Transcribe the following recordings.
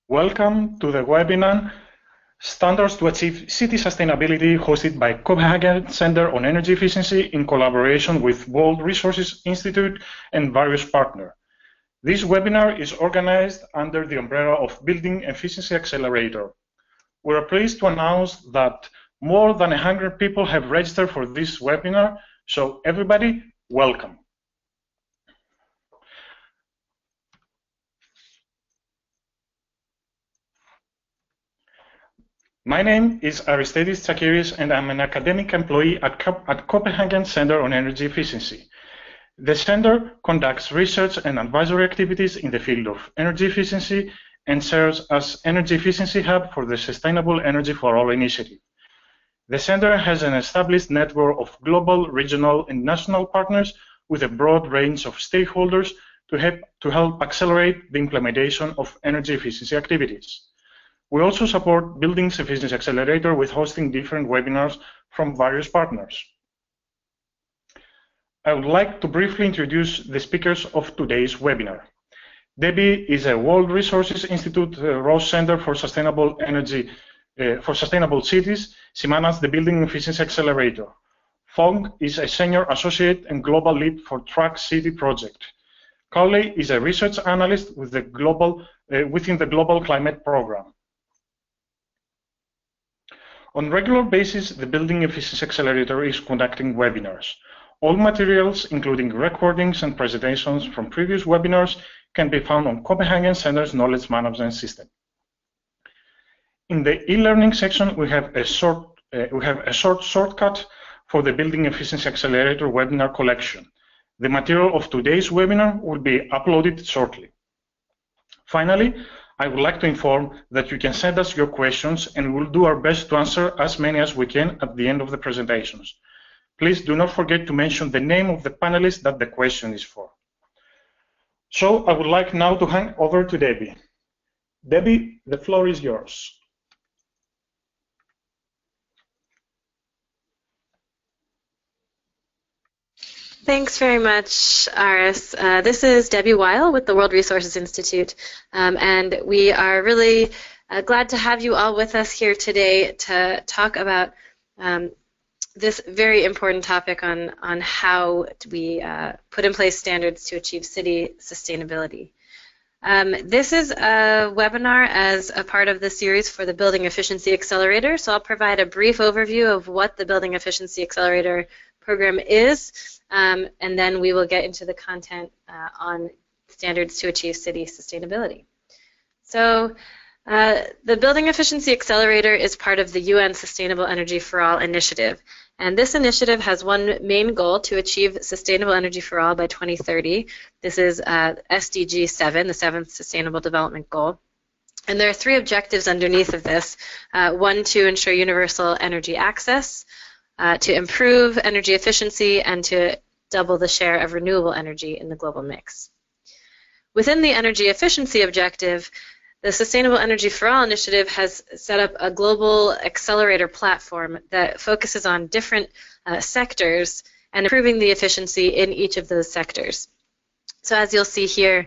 Welcome to the webinar Standards to Achieve City Sustainability, hosted by Copenhagen Center on Energy Efficiency in collaboration with World Resources Institute and various partners. This webinar is organized under the umbrella of Building Efficiency Accelerator. We are pleased to announce that more than 100 people have registered for this webinar, so everybody, welcome. My name is Aristeidis Tsakiris, and I'm an academic employee at Copenhagen Center on Energy Efficiency. The center conducts research and advisory activities in the field of energy efficiency and serves as energy efficiency hub for the Sustainable Energy for All initiative. The center has an established network of global, regional, and national partners with a broad range of stakeholders to help accelerate the implementation of energy efficiency activities. We also support Buildings Efficiency Accelerator with hosting different webinars from various partners. I would like to briefly introduce the speakers of today's webinar. Debbie is a World Resources Institute Ross Center for Sustainable Energy for Sustainable Cities. She manages the Building Efficiency Accelerator. Fong is a Senior Associate and Global Lead for Track City Project. Carley is a Research Analyst with within the Global Climate Program. On a regular basis, the Building Efficiency Accelerator is conducting webinars. All materials, including recordings and presentations from previous webinars, can be found on Copenhagen Center's Knowledge Management System. In the e-learning section, we have a shortcut for the Building Efficiency Accelerator webinar collection. The material of today's webinar will be uploaded shortly. Finally, I would like to inform that you can send us your questions, and we'll do our best to answer as many as we can at the end of the presentations. Please do not forget to mention the name of the panelist that the question is for. So I would like now to hand over to Debbie. Debbie, the floor is yours. Thanks very much, Aris. This is Debbie Weyl with the World Resources Institute, and we are really glad to have you all with us here today to talk about this very important topic on how we put in place standards to achieve city sustainability. This is a webinar as a part of the series for the Building Efficiency Accelerator, so I'll provide a brief overview of what the Building Efficiency Accelerator program is, and then we will get into the content on standards to achieve city sustainability. So the Building Efficiency Accelerator is part of the UN Sustainable Energy for All initiative, and this initiative has one main goal: to achieve sustainable energy for all by 2030. This is SDG 7, the 7th Sustainable Development Goal. And there are 3 objectives underneath of this. One, to ensure universal energy access, to improve energy efficiency, and to double the share of renewable energy in the global mix. Within the energy efficiency objective, the Sustainable Energy for All initiative has set up a global accelerator platform that focuses on different sectors and improving the efficiency in each of those sectors. So as you'll see here,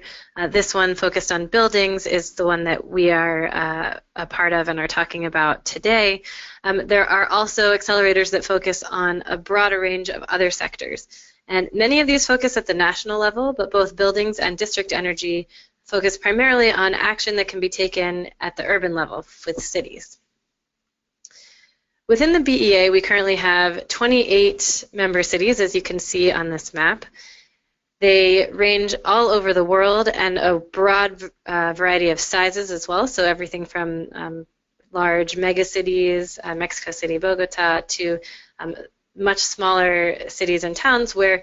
this one focused on buildings is the one that we are a part of and are talking about today. There are also accelerators that focus on a broader range of other sectors. And many of these focus at the national level, but both buildings and district energy focus primarily on action that can be taken at the urban level with cities. Within the BEA, we currently have 28 member cities, as you can see on this map. They range all over the world and a broad variety of sizes as well, so everything from large megacities, Mexico City, Bogota, to much smaller cities and towns where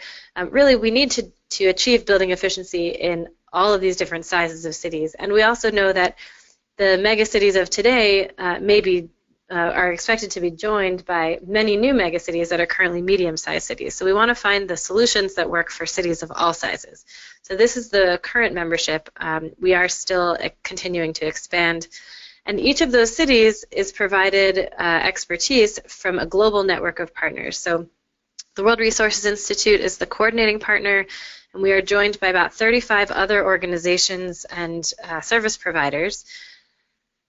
really we need to achieve building efficiency in all of these different sizes of cities. And we also know that the megacities of today are expected to be joined by many new megacities that are currently medium-sized cities. So we want to find the solutions that work for cities of all sizes. So this is the current membership. We are still continuing to expand. And each of those cities is provided expertise from a global network of partners. So the World Resources Institute is the coordinating partner, and we are joined by about 35 other organizations and service providers.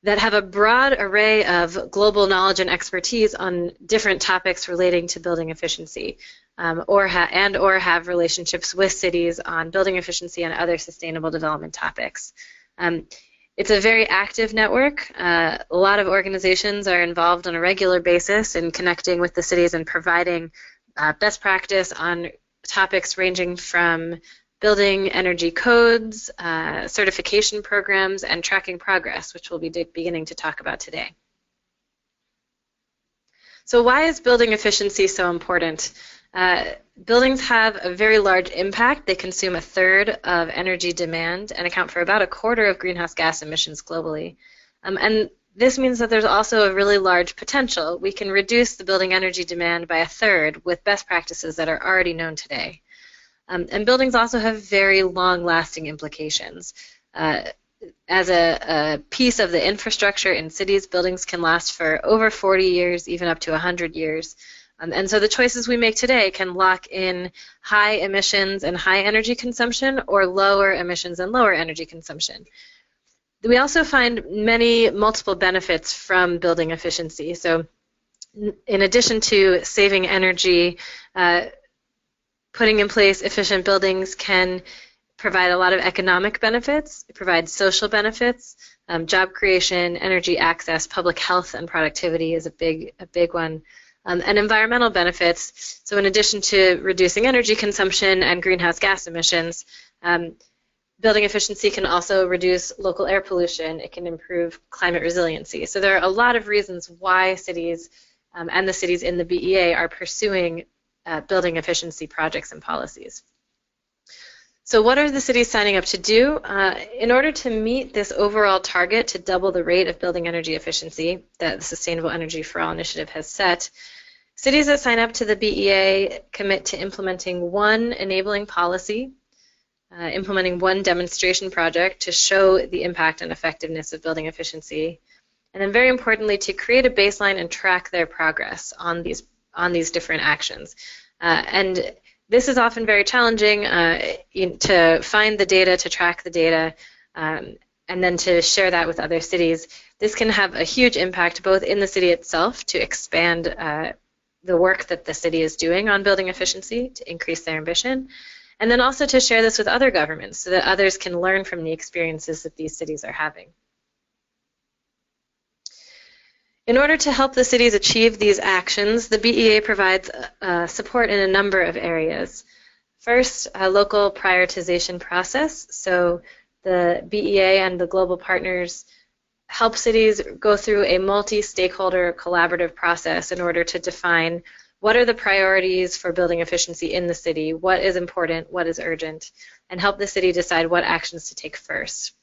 that have a broad array of global knowledge and expertise on different topics relating to building efficiency, or have relationships with cities on building efficiency and other sustainable development topics. It's a very active network. A lot of organizations are involved on a regular basis in connecting with the cities and providing best practice on topics ranging from building energy codes, certification programs, and tracking progress, which we'll be beginning to talk about today. So why is building efficiency so important? Buildings have a very large impact. They consume 1/3 of energy demand and account for about 1/4 of greenhouse gas emissions globally. And this means that there's also a really large potential. We can reduce the building energy demand by 1/3 with best practices that are already known today. And buildings also have very long-lasting implications. As a piece of the infrastructure in cities, buildings can last for over 40 years, even up to 100 years. And so the choices we make today can lock in high emissions and high energy consumption, or lower emissions and lower energy consumption. We also find multiple benefits from building efficiency. So in addition to saving energy, putting in place efficient buildings can provide a lot of economic benefits. It provides social benefits, job creation, energy access, public health and productivity is a big one. And environmental benefits. So in addition to reducing energy consumption and greenhouse gas emissions, building efficiency can also reduce local air pollution. It can improve climate resiliency. So there are a lot of reasons why cities and the cities in the BEA are pursuing building efficiency projects and policies. So what are the cities signing up to do? In order to meet this overall target to double the rate of building energy efficiency that the Sustainable Energy for All initiative has set, cities that sign up to the BEA commit to implementing one enabling policy, implementing one demonstration project to show the impact and effectiveness of building efficiency, and then very importantly to create a baseline and track their progress on these different actions. And this is often very challenging to find the data, to track the data, and then to share that with other cities. This can have a huge impact both in the city itself to expand the work that the city is doing on building efficiency to increase their ambition, and then also to share this with other governments so that others can learn from the experiences that these cities are having. In order to help the cities achieve these actions, the BEA provides support in a number of areas. First, a local prioritization process. So the BEA and the global partners help cities go through a multi-stakeholder collaborative process in order to define what are the priorities for building efficiency in the city, what is important, what is urgent, and help the city decide what actions to take first.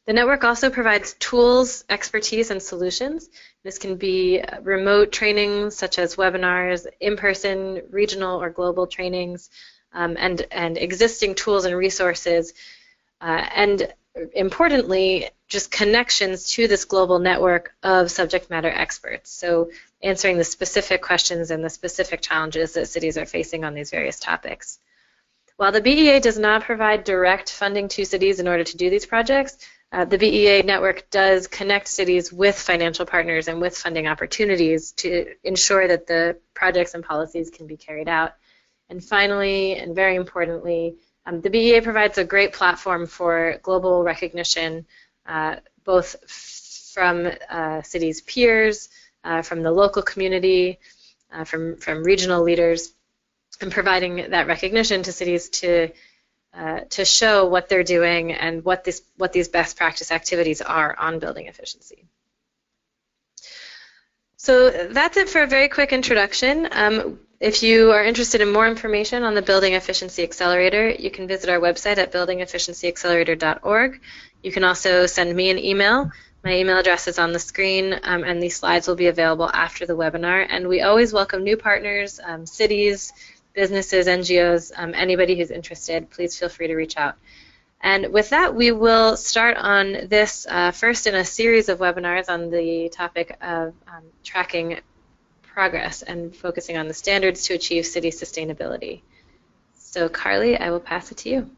The network also provides tools, expertise, and solutions. This can be remote trainings such as webinars, in-person, regional, or global trainings, and existing tools and resources, and importantly, just connections to this global network of subject matter experts. So answering the specific questions and the specific challenges that cities are facing on these various topics. While the BEA does not provide direct funding to cities in order to do these projects, the BEA network does connect cities with financial partners and with funding opportunities to ensure that the projects and policies can be carried out. And finally, and very importantly, the BEA provides a great platform for global recognition, both from cities' peers, from the local community, from regional leaders, and providing that recognition to cities to show what they're doing and what these best practice activities are on building efficiency. So that's it for a very quick introduction. If you are interested in more information on the Building Efficiency Accelerator, you can visit our website at buildingefficiencyaccelerator.org. You can also send me an email. My email address is on the screen, and these slides will be available after the webinar. And we always welcome new partners, cities, businesses, NGOs, anybody who's interested. Please feel free to reach out. And with that, we will start on this first in a series of webinars on the topic of tracking progress and focusing on the standards to achieve city sustainability. So Carley, I will pass it to you.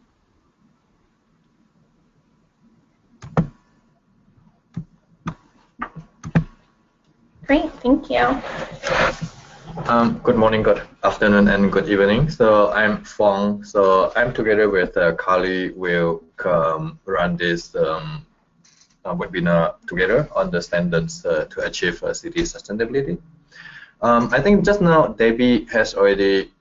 Great, thank you. Good morning, good afternoon, and good evening. So I'm Fong. So I'm together with Carley. We'll run this webinar together on the standards to achieve city sustainability. I think just now Debbie has already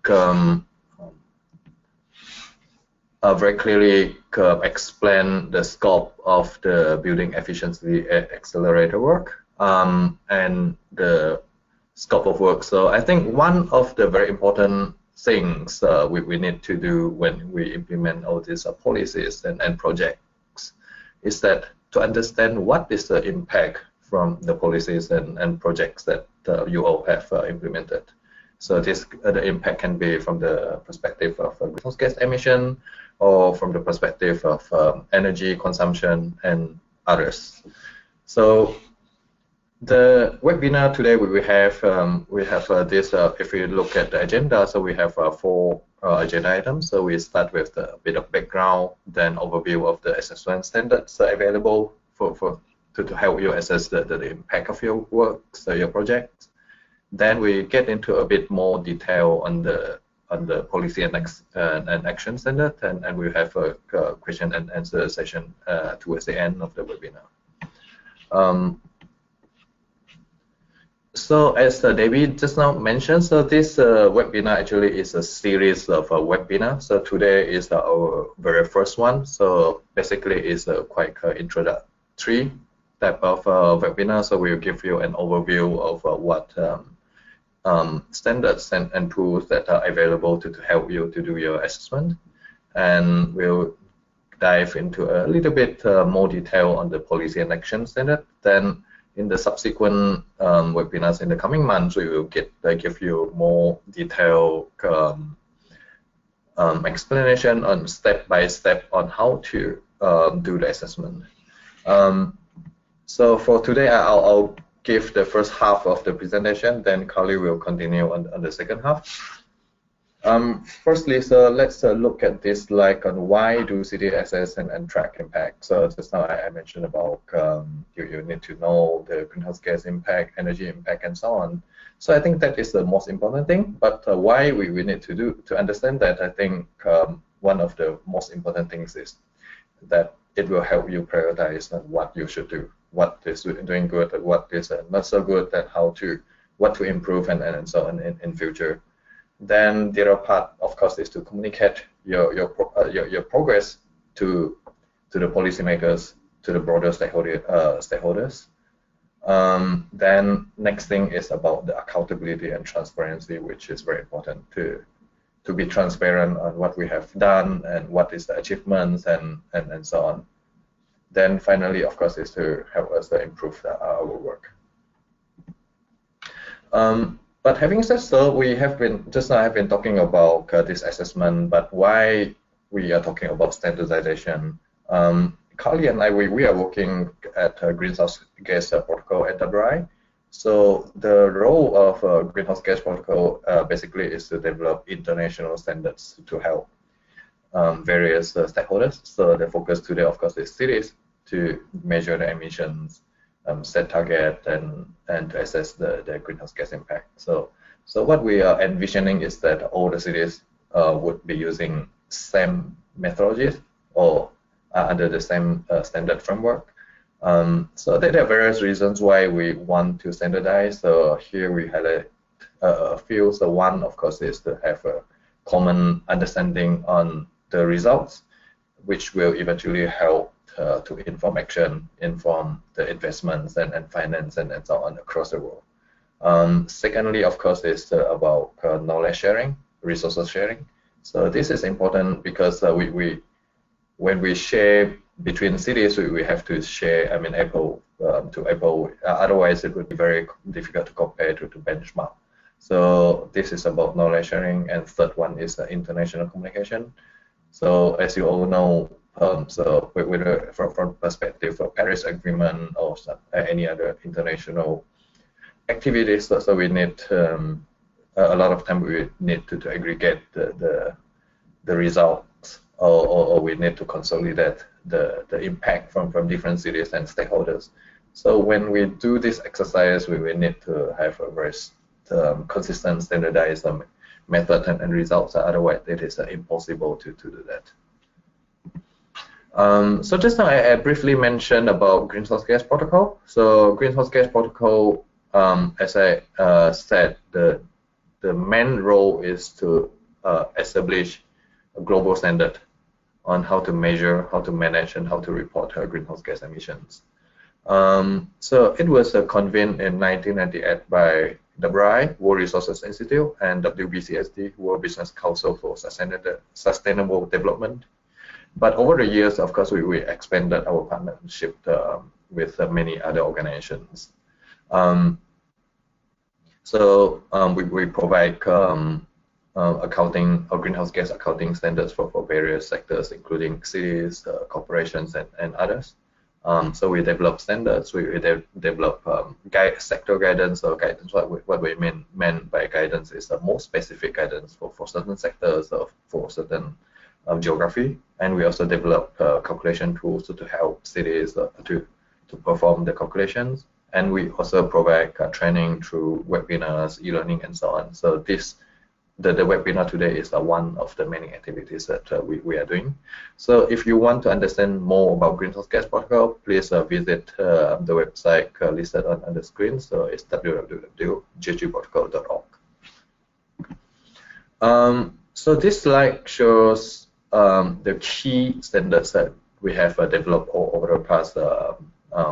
very clearly explained the scope of the building efficiency accelerator work and the scope of work. So I think one of the very important things we need to do when we implement all these policies and projects is that to understand what is the impact from the policies and projects that you all have implemented. So this the impact can be from the perspective of greenhouse gas emission, or from the perspective of energy consumption and others. So the webinar today we have this. If we look at the agenda, so we have 4 agenda items. So we start with a bit of background, then overview of the assessment standards available to help you assess the impact of your work, so your projects. Then we get into a bit more detail on the policy and action standard, and we have a question and answer session towards the end of the webinar. So as David just now mentioned, so this webinar actually is a series of webinars. So today is our very first one. So basically it's a quite introductory type of webinar. So we'll give you an overview of what standards and tools that are available to help you to do your assessment. And we'll dive into a little bit more detail on the policy and action standard. Then in the subsequent webinars in the coming months, we will give you more detailed explanation on step by step on how to do the assessment. So for today, I'll give the first half of the presentation, then Carley will continue on the second half. Firstly, so let's look at this, like on why do cities assess and track impact. So just now I mentioned about you need to know the greenhouse gas impact, energy impact, and so on. So I think that is the most important thing. But why we need to understand that, I think one of the most important things is that it will help you prioritize on what you should do, what is doing good, what is not so good, and what to improve and so on in future. Then the other part, of course, is to communicate your progress to the policymakers, to the broader stakeholders. Then next thing is about the accountability and transparency, which is very important to be transparent on what we have done and what is the achievements and so on. Then finally, of course, is to help us to improve our work. But having said so, we have been talking about this assessment, but why we are talking about standardization. Carley and I, we are working at Greenhouse Gas Protocol at WRI. So the role of Greenhouse Gas Protocol basically is to develop international standards to help various stakeholders. So the focus today, of course, is cities to measure the emissions, set target, and to assess the greenhouse gas impact. So what we are envisioning is that all the cities would be using same methodologies or under the same standard framework. So there are various reasons why we want to standardize. So here we highlight a few. So one, of course, is to have a common understanding on the results, which will eventually help to inform action, inform the investments and finance and so on across the world. Secondly, of course, is about knowledge sharing, resources sharing. So this is important because when we share between cities, we have to share, I mean, apple to apple. Otherwise, it would be very difficult to compare to benchmark. So this is about knowledge sharing, and third one is international communication. So as you all know, so whether from perspective of Paris Agreement or any other international activities, so we need a lot of time we need to aggregate the results, or we need to consolidate the impact from different cities and stakeholders. So when we do this exercise, we will need to have a very consistent, standardized method and results. Otherwise, it is impossible to do that. So just now I briefly mentioned about greenhouse gas protocol. So greenhouse gas protocol, as I said, the main role is to establish a global standard on how to measure, how to manage, and how to report greenhouse gas emissions. So it was convened in 1998 by WRI, World Resources Institute, and WBCSD, World Business Council for Sustainable Development. But over the years, of course, we expanded our partnership with many other organizations. We provide accounting or greenhouse gas accounting standards for various sectors, including cities, corporations, and others. So we develop standards, we develop sector guidance or guidance. What we mean by guidance is a more specific guidance for certain sectors or for certain geography. And we also develop calculation tools to help cities to perform the calculations. And we also provide training through webinars, e-learning, and so on. So the webinar today is one of the many activities that we are doing. So if you want to understand more about greenhouse gas protocol, please visit the website listed on the screen. So it's www.ghprotocol.org. So this slide shows the key standards that we have developed over the past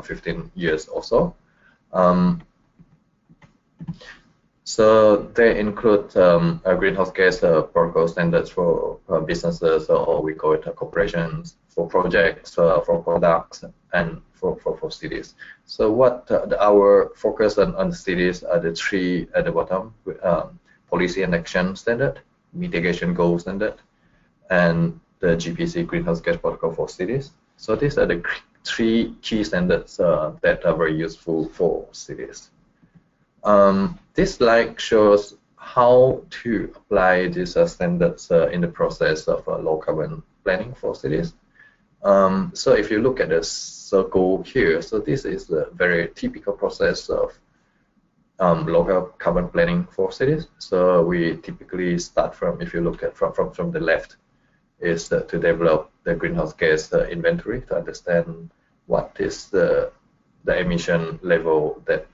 15 years or so. So they include greenhouse gas protocol standards for businesses, or we call it corporations, for projects, for products, and for cities. So what our focus on cities are the three at the bottom: policy and action standard, mitigation goal standard, and the GPC greenhouse gas protocol for cities. So these are the three key standards that are very useful for cities. This slide shows how to apply these standards in the process of low carbon planning for cities. So if you look at the circle here, so this is the very typical process of local carbon planning for cities. So we typically start from, if you look at from the left, is to develop the greenhouse gas inventory to understand what is the emission level that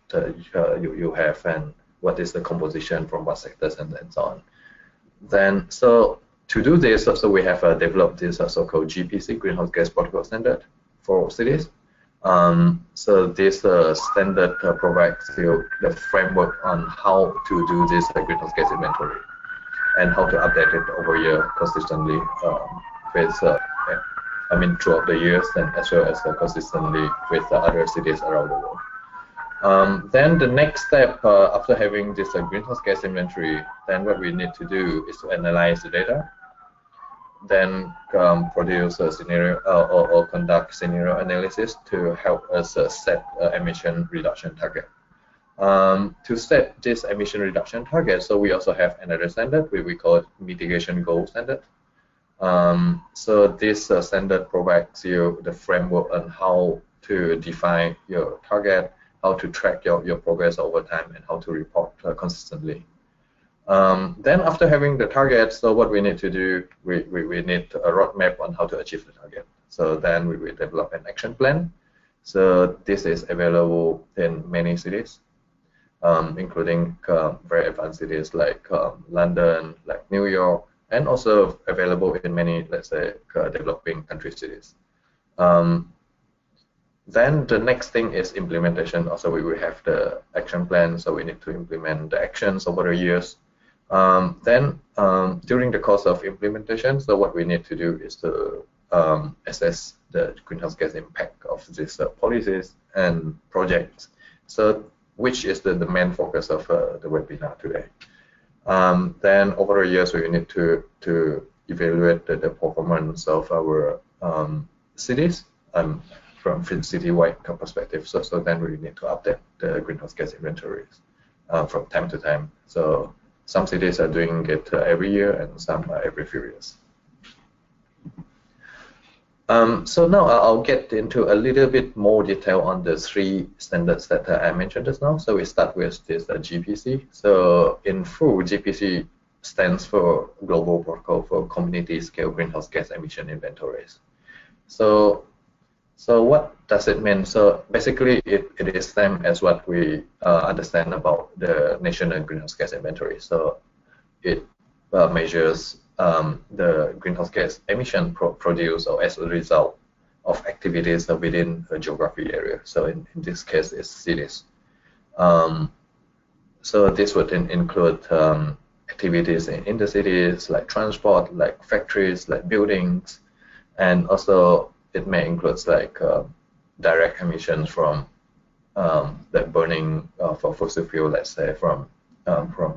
you have and what is the composition from what sectors and so on. Then, so to do this, so we have developed this so-called GPC greenhouse gas protocol standard for cities. So this standard provides you the framework on how to do this greenhouse gas inventory and how to update it over year consistently throughout the years, and as well as consistently with other cities around the world. Then the next step after having this greenhouse gas inventory, then what we need to do is to analyze the data, then produce a scenario or conduct scenario analysis to help us set emission reduction target. To set this emission reduction target, so we also have another standard, we call it Mitigation Goal Standard. So this standard provides you the framework on how to define your target, how to track your progress over time, and how to report consistently. Then after having the target, so what we need to do, we need a roadmap on how to achieve the target. So then we will develop an action plan. So this is available in many cities, including very advanced cities like London, like New York, and also available in many, let's say, developing country cities. Then the next thing is implementation. Also, we will have the action plan, so we need to implement the actions over the years. Then during the course of implementation, so what we need to do is to assess the greenhouse gas impact of these policies and projects. So which is the main focus of the webinar today. Then over the years, we need to evaluate the performance of our cities from city-wide perspective. So then we need to update the greenhouse gas inventories from time to time. So some cities are doing it every year, and some every few years. So now I'll get into a little bit more detail on the three standards that I mentioned just now. So we start with this GPC. So in full, GPC stands for Global Protocol for Community Scale Greenhouse Gas Emission Inventories. So what does it mean? So basically, it is same as what we understand about the National Greenhouse Gas Inventory. So it measures the greenhouse gas emission produced or as a result of activities within a geography area. So in this case, it's cities. So this would include activities in the cities, like transport, like factories, like buildings, and also it may include like direct emissions from the burning for fossil fuel, let's say from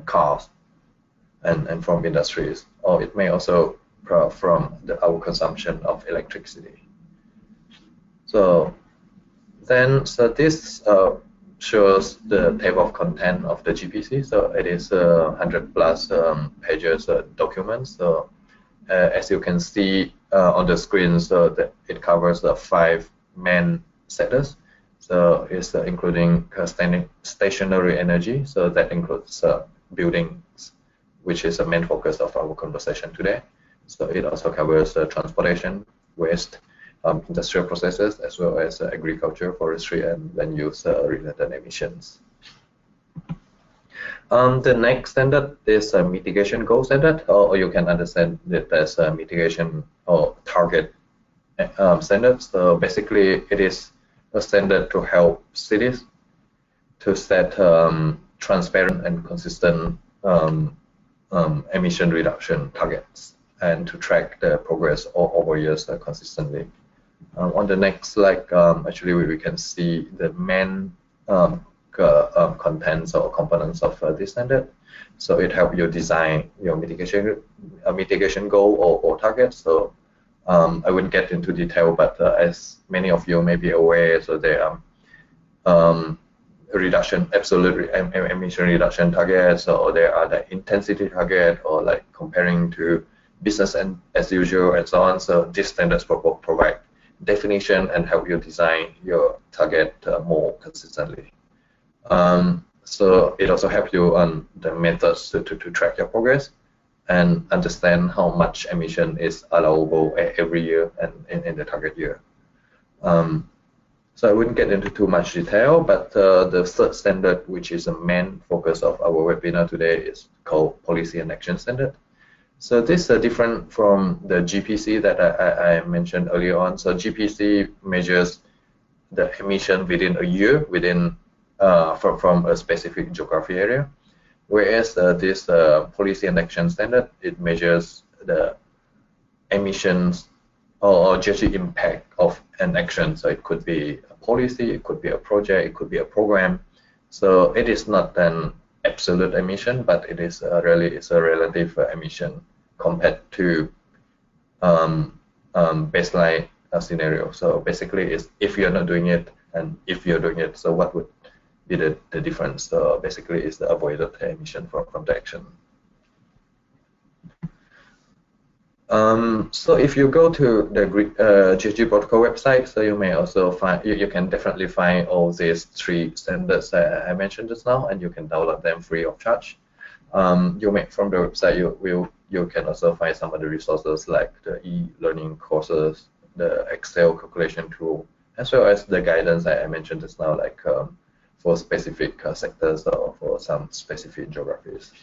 cars and from industries, or it may also from our consumption of electricity. So this shows the table of content of the GPC. So it is 100+ pages document. So as you can see on the screen, so that it covers the 5 main sectors. So it's including stationary energy. So that includes buildings, which is the main focus of our conversation today. So it also covers transportation, waste, industrial processes, as well as agriculture, forestry, and land use related emissions. The next standard is a Mitigation Goal Standard, or you can understand it as a mitigation or target standard. So basically, it is a standard to help cities to set transparent and consistent emission reduction targets and to track the progress over years consistently. On the next slide, actually we can see the main contents or components of this standard. So it helps you design your mitigation goal or target. So I wouldn't get into detail, but as many of you may be aware, so there are absolute emission reduction targets, or there are the intensity target, or like comparing to business and as usual and so on. So these standards provide definition and help you design your target more consistently. So it also helps you on the methods to track your progress and understand how much emission is allowable every year and in the target year. So I wouldn't get into too much detail, but the third standard, which is the main focus of our webinar today, is called Policy and Action Standard. So this is different from the GPC that I mentioned earlier on. So GPC measures the emission within a year, from a specific geography area, whereas this Policy and Action Standard, it measures the emissions or just the impact of an action. So it could be a policy, it could be a project, it could be a program. So it is not an absolute emission, but it is it's a relative emission compared to baseline scenario. So basically, it's if you're not doing it and if you're doing it, so what would be the difference? So basically, it's the avoided emission from the action. So if you go to the GHG Protocol website, so you may also find, you can definitely find all these 3 standards that I mentioned just now, and you can download them free of charge. From the website, you can also find some of the resources like the e-learning courses, the Excel calculation tool, as well as the guidance I mentioned just now, like for specific sectors or for some specific geographies.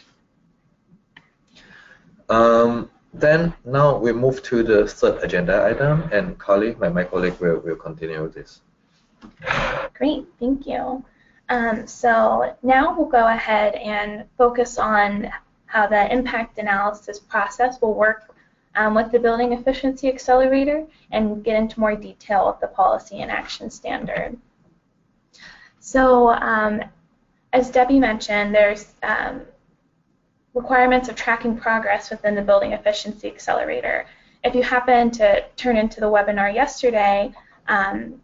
Then now we move to the third agenda item, and Carley, my colleague, will continue with this. Great, thank you. So now we'll go ahead and focus on how the impact analysis process will work with the Building Efficiency Accelerator and get into more detail of the Policy and Action Standard. So as Debbie mentioned, there's requirements of tracking progress within the Building Efficiency Accelerator. If you happen to turn into the webinar yesterday, and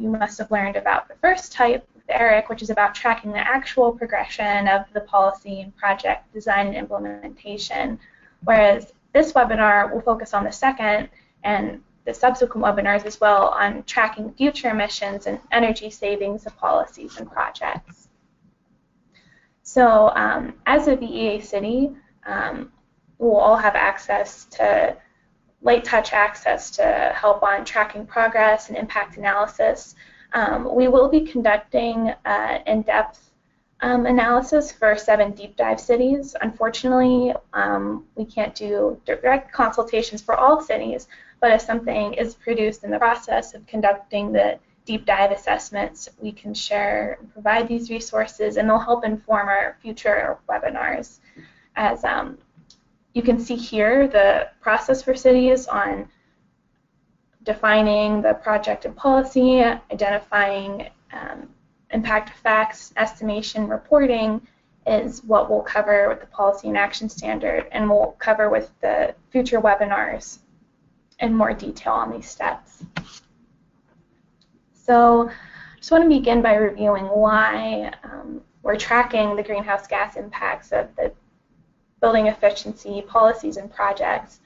you must have learned about the first type with Eric, which is about tracking the actual progression of the policy and project design and implementation, whereas this webinar will focus on the second and the subsequent webinars as well on tracking future emissions and energy savings of policies and projects. So as a VEA city, we'll all have access to light touch access to help on tracking progress and impact analysis. We will be conducting in-depth analysis for 7 deep dive cities. Unfortunately, we can't do direct consultations for all cities, but if something is produced in the process of conducting the deep dive assessments, we can share and provide these resources, and they'll help inform our future webinars. As you can see here, the process for cities on defining the project and policy, identifying impact effects, estimation, reporting is what we'll cover with the Policy and Action Standard, and we'll cover with the future webinars in more detail on these steps. So I just want to begin by reviewing why we're tracking the greenhouse gas impacts of the building efficiency policies and projects.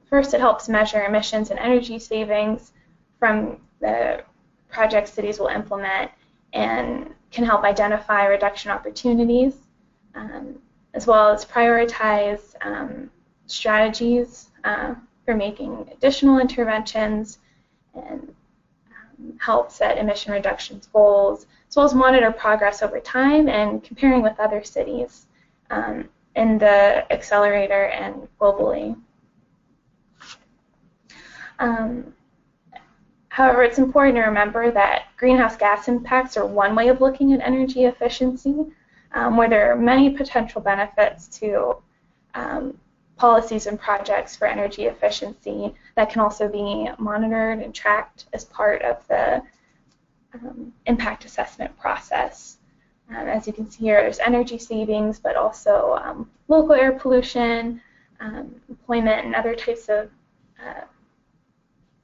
First, it helps measure emissions and energy savings from the projects cities will implement and can help identify reduction opportunities, as well as prioritize strategies for making additional interventions, and help set emission reductions goals, as well as monitor progress over time and comparing with other cities in the accelerator and globally. However, it's important to remember that greenhouse gas impacts are one way of looking at energy efficiency, where there are many potential benefits to policies and projects for energy efficiency that can also be monitored and tracked as part of the impact assessment process. As you can see here, there's energy savings, but also local air pollution, employment, and other types of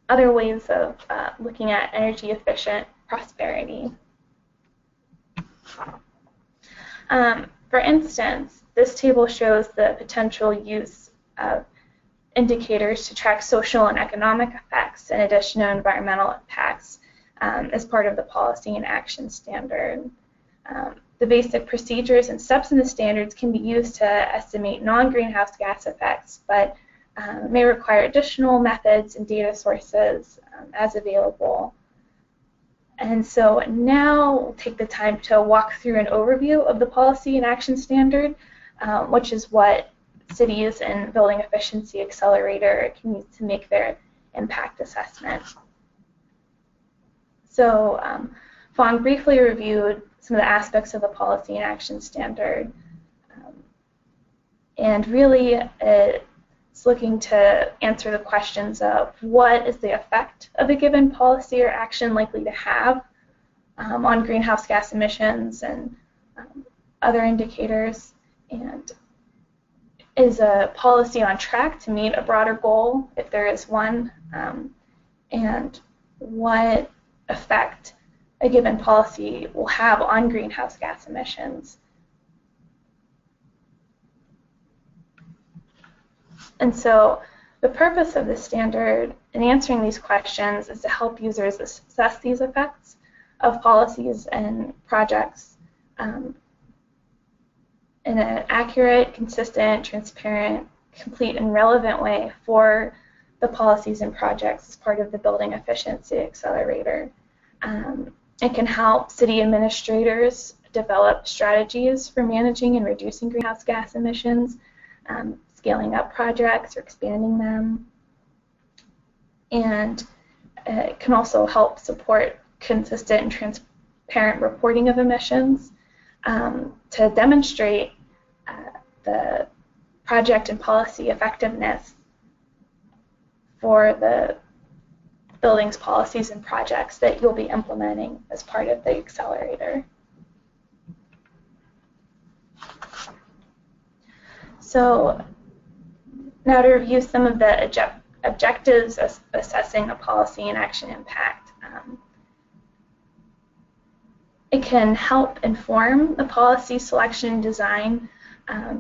other ways of looking at energy efficient prosperity. For instance, this table shows the potential use of indicators to track social and economic effects in addition to environmental impacts as part of the Policy and Action Standard. The basic procedures and steps in the standards can be used to estimate non-greenhouse gas effects, but may require additional methods and data sources as available. And so now we'll take the time to walk through an overview of the Policy and Action Standard, which is what cities and Building Efficiency Accelerator can use to make their impact assessment. So Fong briefly reviewed some of the aspects of the Policy and Action Standard, and really it's looking to answer the questions of what is the effect of a given policy or action likely to have on greenhouse gas emissions and other indicators, and is a policy on track to meet a broader goal if there is one, and what effect a given policy will have on greenhouse gas emissions. And so the purpose of this standard in answering these questions is to help users assess these effects of policies and projects in an accurate, consistent, transparent, complete, and relevant way for the policies and projects as part of the Building Efficiency Accelerator. It can help city administrators develop strategies for managing and reducing greenhouse gas emissions, scaling up projects or expanding them, and it can also help support consistent and transparent reporting of emissions to demonstrate the project and policy effectiveness for the buildings, policies, and projects that you'll be implementing as part of the accelerator. So now to review some of the objectives of assessing a policy and action impact. It can help inform the policy selection and design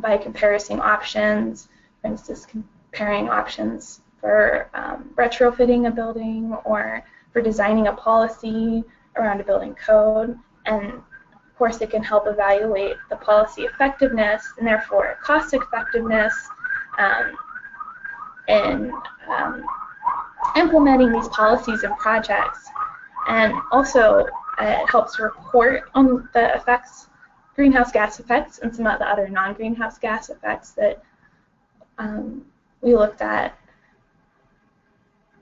by comparing options, for instance, comparing options for retrofitting a building or for designing a policy around a building code. And of course, it can help evaluate the policy effectiveness and therefore cost effectiveness in implementing these policies and projects. And also, it helps report on the effects, greenhouse gas effects, and some of the other non-greenhouse gas effects that we looked at,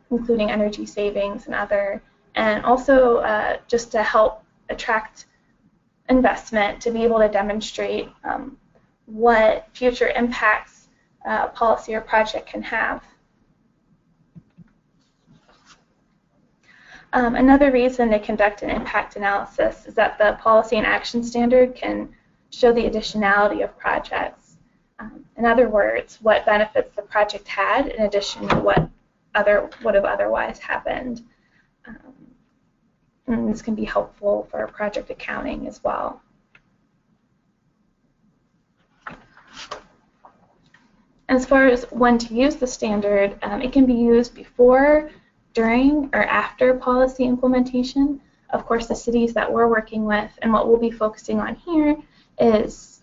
including energy savings and other, and also just to help attract investment to be able to demonstrate what future impacts policy or project can have. Another reason to conduct an impact analysis is that the policy and action standard can show the additionality of projects. In other words, what benefits the project had in addition to what would have otherwise happened. And this can be helpful for project accounting as well. As far as when to use the standard, it can be used before, during, or after policy implementation. Of course, the cities that we're working with and what we'll be focusing on here is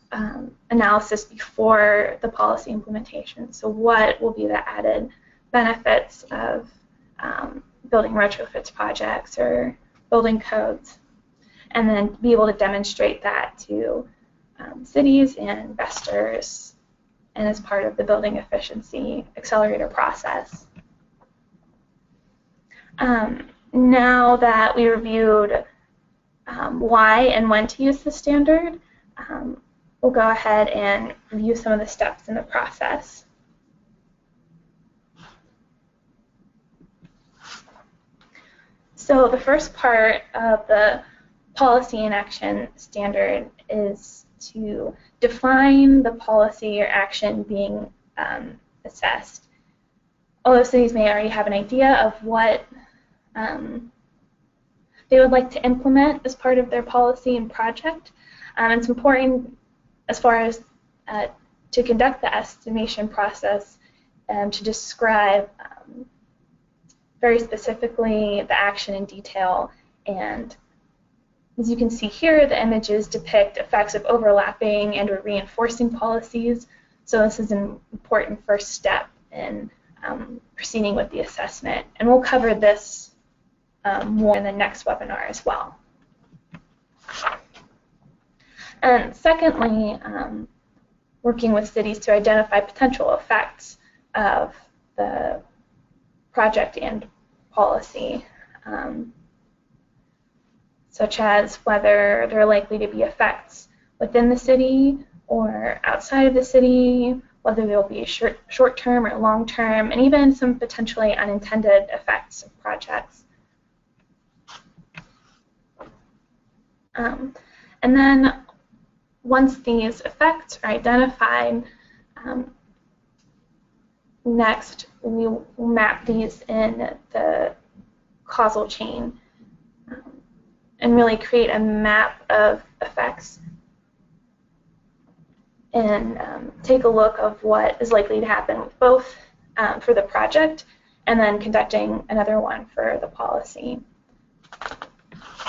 analysis before the policy implementation. So what will be the added benefits of building retrofits projects or building codes, and then be able to demonstrate that to cities and investors and as part of the building efficiency accelerator process. Now that we reviewed why and when to use the standard, we'll go ahead and review some of the steps in the process. So the first part of the policy and action standard is to define the policy or action being assessed. Although cities may already have an idea of what they would like to implement as part of their policy and project, it's important as far as to conduct the estimation process to describe very specifically the action in detail. And as you can see here, the images depict effects of overlapping and or reinforcing policies. So this is an important first step in proceeding with the assessment. And we'll cover this more in the next webinar as well. And secondly, working with cities to identify potential effects of the project and policy, such as whether there are likely to be effects within the city or outside of the city, whether there will be short-term or long-term, and even some potentially unintended effects of projects. And then once these effects are identified, next we will map these in the causal chain and really create a map of effects and take a look of what is likely to happen with both for the project and then conducting another one for the policy.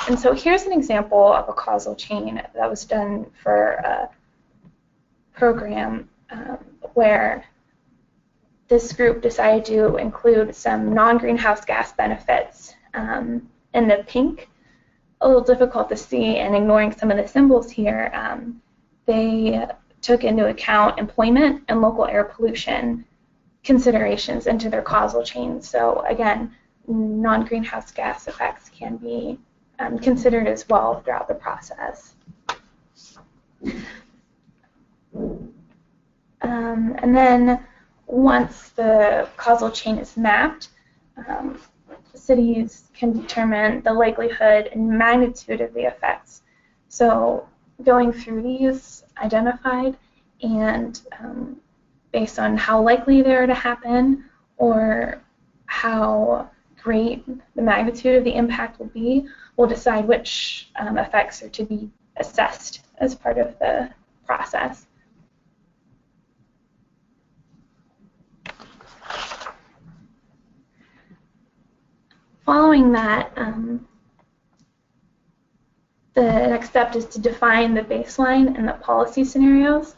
And so here's an example of a causal chain that was done for a program where this group decided to include some non-greenhouse gas benefits in the pink. A little difficult to see, and ignoring some of the symbols here, they took into account employment and local air pollution considerations into their causal chain. So again, non-greenhouse gas effects can be considered as well throughout the process. And then once the causal chain is mapped, cities can determine the likelihood and magnitude of the effects. So going through these identified and based on how likely they are to happen or how great the magnitude of the impact will be, we'll decide which effects are to be assessed as part of the process. following that, the next step is to define the baseline and the policy scenarios.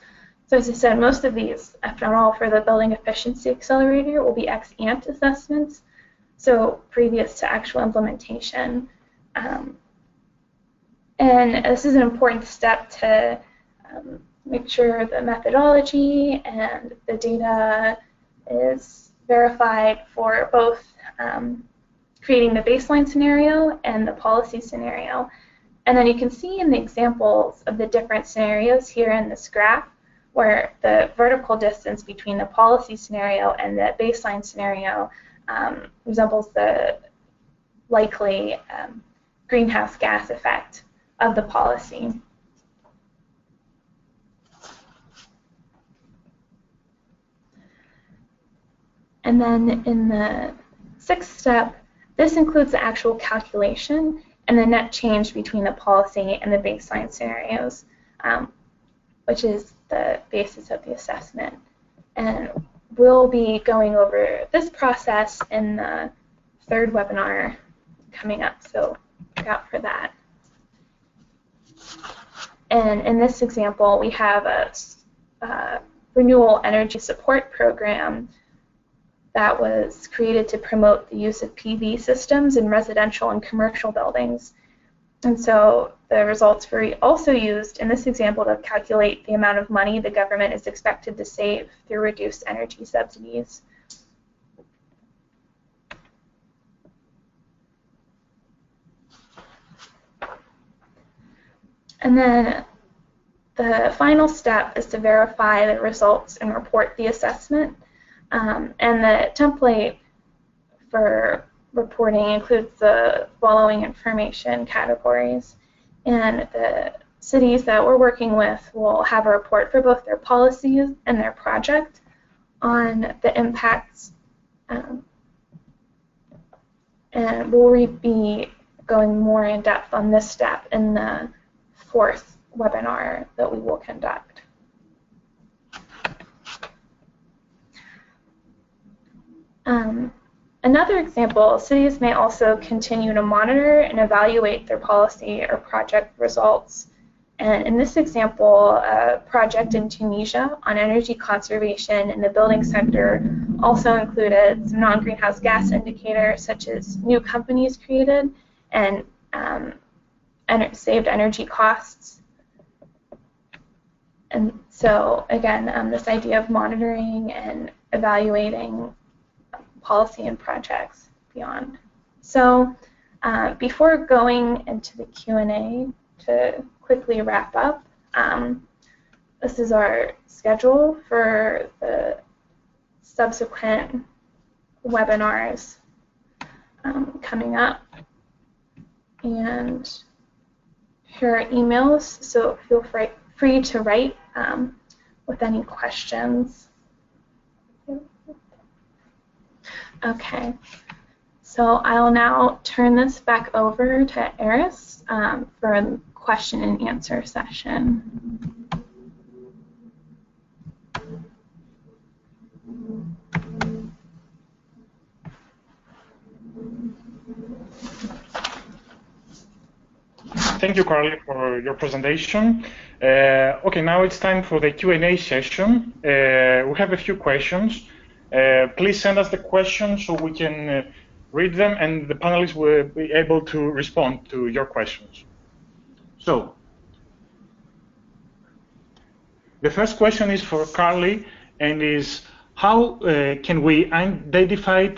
So as I said, most of these, if not all, for the Building Efficiency Accelerator will be ex-ante assessments, so previous to actual implementation. And this is an important step to make sure the methodology and the data is verified for both creating the baseline scenario and the policy scenario. And then you can see in the examples of the different scenarios here in this graph where the vertical distance between the policy scenario and the baseline scenario resembles the likely greenhouse gas effect of the policy. And then in the sixth step, this includes the actual calculation and the net change between the policy and the baseline scenarios, which is the basis of the assessment. And we'll be going over this process in the third webinar coming up, so look out for that. And in this example, we have a renewable energy support program that was created to promote the use of PV systems in residential and commercial buildings. And so the results were also used in this example to calculate the amount of money the government is expected to save through reduced energy subsidies. And then the final step is to verify the results and report the assessment. And the template for reporting includes the following information categories. And the cities that we're working with will have a report for both their policies and their project on the impacts. And we'll be going more in depth on this step in the fourth webinar that we will conduct. Another example, cities may also continue to monitor and evaluate their policy or project results. And in this example, a project in Tunisia on energy conservation in the building sector also included some non-greenhouse gas indicators such as new companies created and saved energy costs. And so again, this idea of monitoring and evaluating policy and projects beyond. So before going into the Q&A, to quickly wrap up, this is our schedule for the subsequent webinars coming up. And here are emails, so feel free to write with any questions. Okay, so I'll now turn this back over to Aris for a question and answer session. Thank you, Carley, for your presentation. Okay, now it's time for the Q&A session. We have a few questions. Please send us the questions so we can read them, and the panelists will be able to respond to your questions. So, the first question is for Carley, and is how can we identify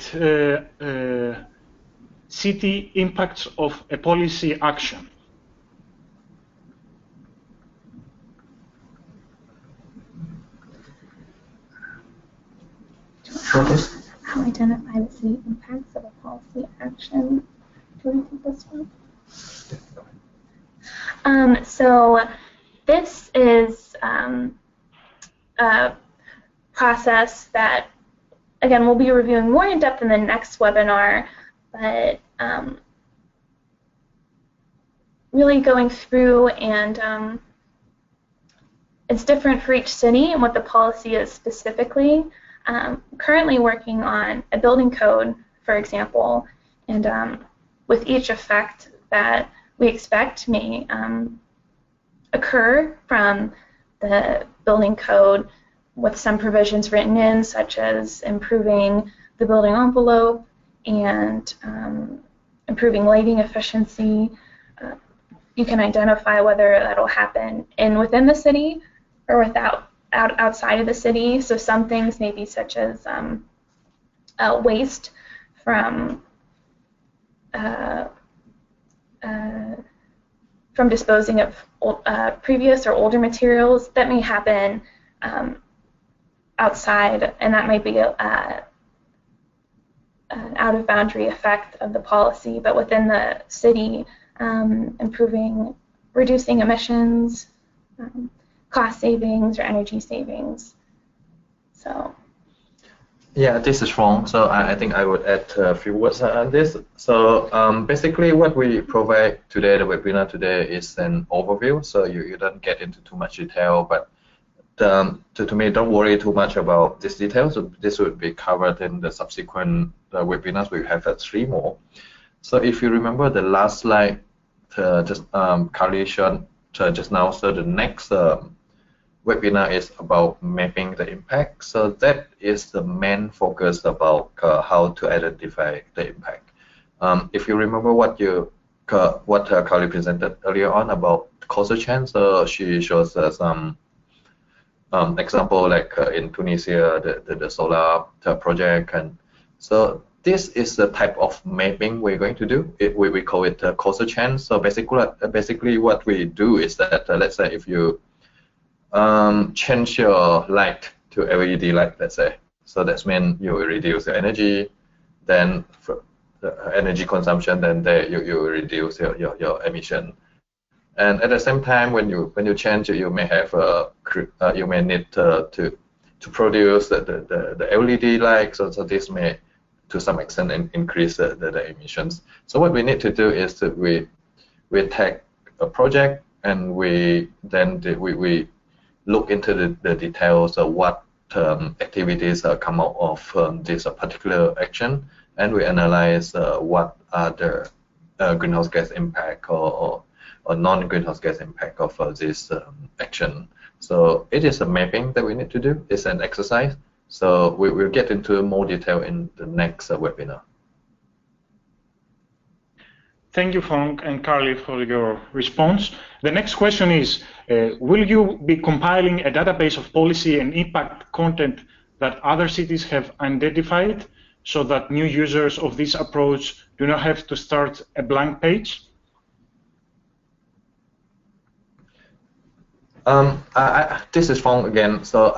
city impacts of a policy action? How identify the city impacts of a policy action? Do you want to take this one? So this is a process that, again, we'll be reviewing more in depth in the next webinar, but really going through, and it's different for each city and what the policy is specifically. Currently working on a building code, for example, And with each effect that we expect may occur from the building code, with some provisions written in, such as improving the building envelope and improving lighting efficiency, you can identify whether that'll happen within the city or outside of the city. So some things may be such as waste from disposing of previous or older materials that may happen outside, and that might be an out-of-boundary effect of the policy. But within the city, reducing emissions, cost savings, or energy savings. So. Yeah, this is Fong. So I think I would add a few words on this. So basically what we provide today, the webinar today, is an overview. So you don't get into too much detail, but to me, don't worry too much about this detail. So this would be covered in the subsequent webinars. We have 3 more. So if you remember the last slide, Carley showed just now, so the next webinar is about mapping the impact. So that is the main focus about how to identify the impact. If you remember what Carley presented earlier on about causal chain, so she shows some example like in Tunisia, the solar project, and so this is the type of mapping we're going to do. We call it causal chain. So basically what we do is that let's say if you change your light to LED light, let's say, so that means you will reduce your energy, then the energy consumption, then you reduce your emission. And at the same time, when you change, you may have you may need to produce the LED light. So this may to some extent increase the emissions. So what we need to do is that we take a project and we look into the details of what activities come out of this particular action, and we analyze what are the greenhouse gas impact or non-greenhouse gas impact of this action. So it is a mapping that we need to do. It's an exercise. So we will get into more detail in the next webinar. Thank you, Fong and Carley, for your response. The next question is, will you be compiling a database of policy and impact content that other cities have identified so that new users of this approach do not have to start a blank page? This is Fong again. So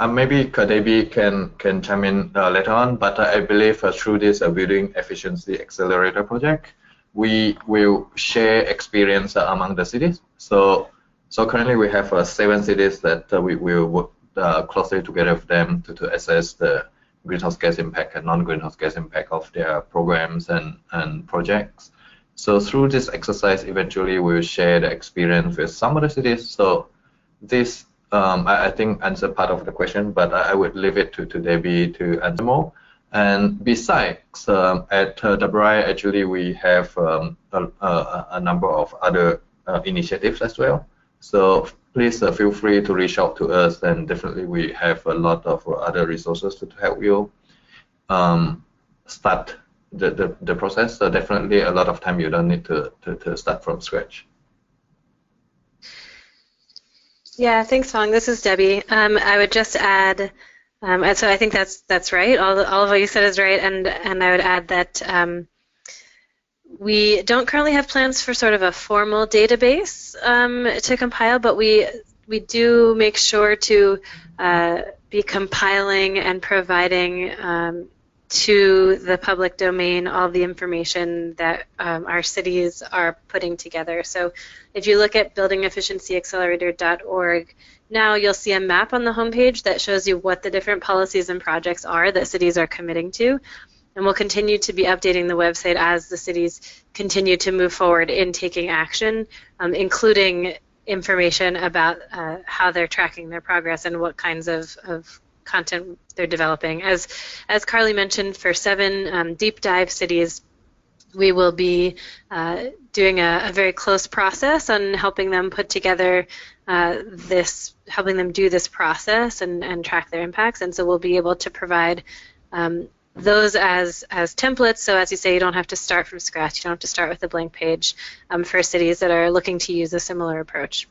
maybe Debbie can chime in later on, but I believe through this Building Efficiency Accelerator project, we will share experience among the cities. So currently we have 7 cities that we will work closely together with them to assess the greenhouse gas impact and non-greenhouse gas impact of their programs and projects. So through this exercise, eventually we will share the experience with some of the cities. So this, I think, answer part of the question, but I would leave it to Debbie to answer more. And besides, at Chavara, actually, we have a number of other initiatives as well. So please feel free to reach out to us, and definitely we have a lot of other resources to help you start the process. So definitely a lot of time you don't need to start from scratch. Yeah, thanks, Fong. This is Debbie. I would just add, and so I think that's right. All of what you said is right, and I would add that we don't currently have plans for sort of a formal database to compile, but we do make sure to be compiling and providing to the public domain all the information that our cities are putting together. So if you look at buildingefficiencyaccelerator.org, now you'll see a map on the homepage that shows you what the different policies and projects are that cities are committing to. And we'll continue to be updating the website as the cities continue to move forward in taking action, including information about how they're tracking their progress and what kinds of content they're developing. As Carley mentioned, for 7 deep dive cities, we will be doing a very close process on helping them put together helping them do this process and track their impacts. And so we'll be able to provide those as templates. So as you say, you don't have to start from scratch. You don't have to start with a blank page for cities that are looking to use a similar approach.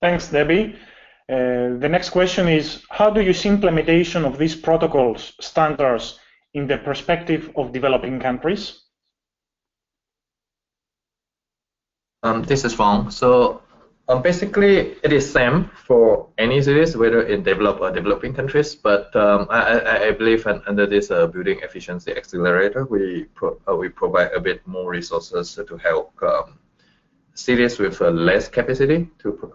Thanks, Debbie. The next question is, how do you see implementation of these protocols, standards, in the perspective of developing countries? This is Fong. So basically, it is same for any cities, whether in developed or developing countries. But I believe under this building efficiency accelerator, we provide a bit more resources to help cities with less capacity to,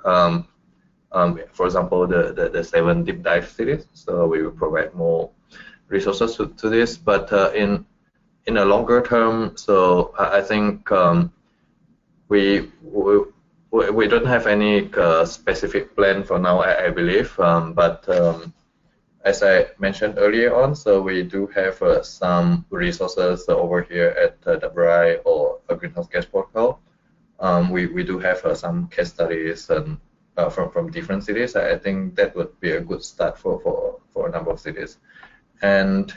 for example, the 7 deep dive cities. So we will provide more resources to this. But in a longer term, so I think we don't have any specific plan for now, I believe. But as I mentioned earlier on, so we do have some resources over here at the BRI or Greenhouse Gas Protocol. We do have some case studies and from different cities. I think that would be a good start for a number of cities. And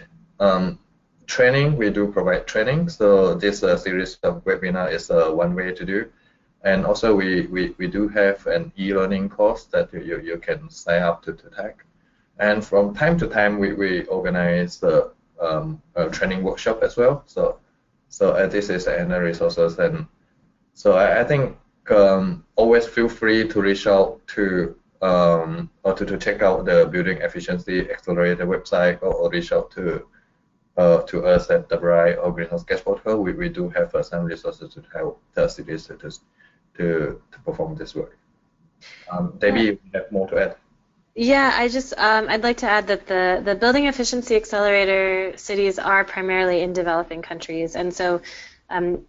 training, we do provide training. So this series of webinar is one way to do. And also we do have an e-learning course that you can sign up to take. And from time to time, we organize a training workshop as well. So this is another resources. And so I think always feel free to reach out to or to check out the Building Efficiency Accelerator website, or reach out to us at the BRI or Greenhouse Gas Protocol. We do have some resources to help the cities to perform this work. Debbie, you have more to add? Yeah, I'd like to add that the Building Efficiency Accelerator cities are primarily in developing countries, and so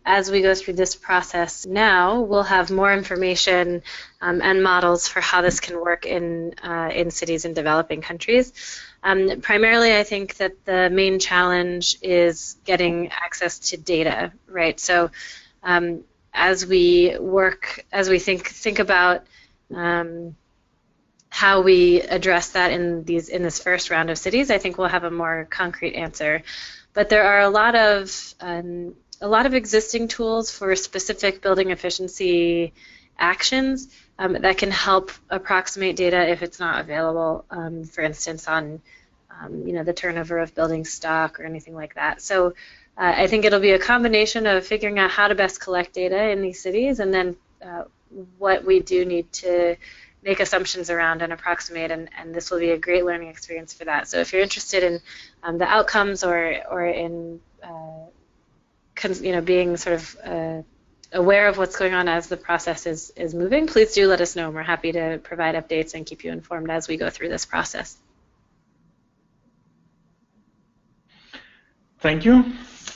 as we go through this process now, we'll have more information and models for how this can work in cities in developing countries. Primarily, I think that the main challenge is getting access to data, right? So as we think about how we address that in this first round of cities, I think we'll have a more concrete answer. But there are a lot of existing tools for specific building efficiency actions that can help approximate data if it's not available, for instance, on the turnover of building stock or anything like that. So I think it'll be a combination of figuring out how to best collect data in these cities, and then what we do need to make assumptions around and approximate, and this will be a great learning experience for that. So if you're interested in the outcomes or in being sort of aware of what's going on as the process is moving, please do let us know. We're happy to provide updates and keep you informed as we go through this process. Thank you.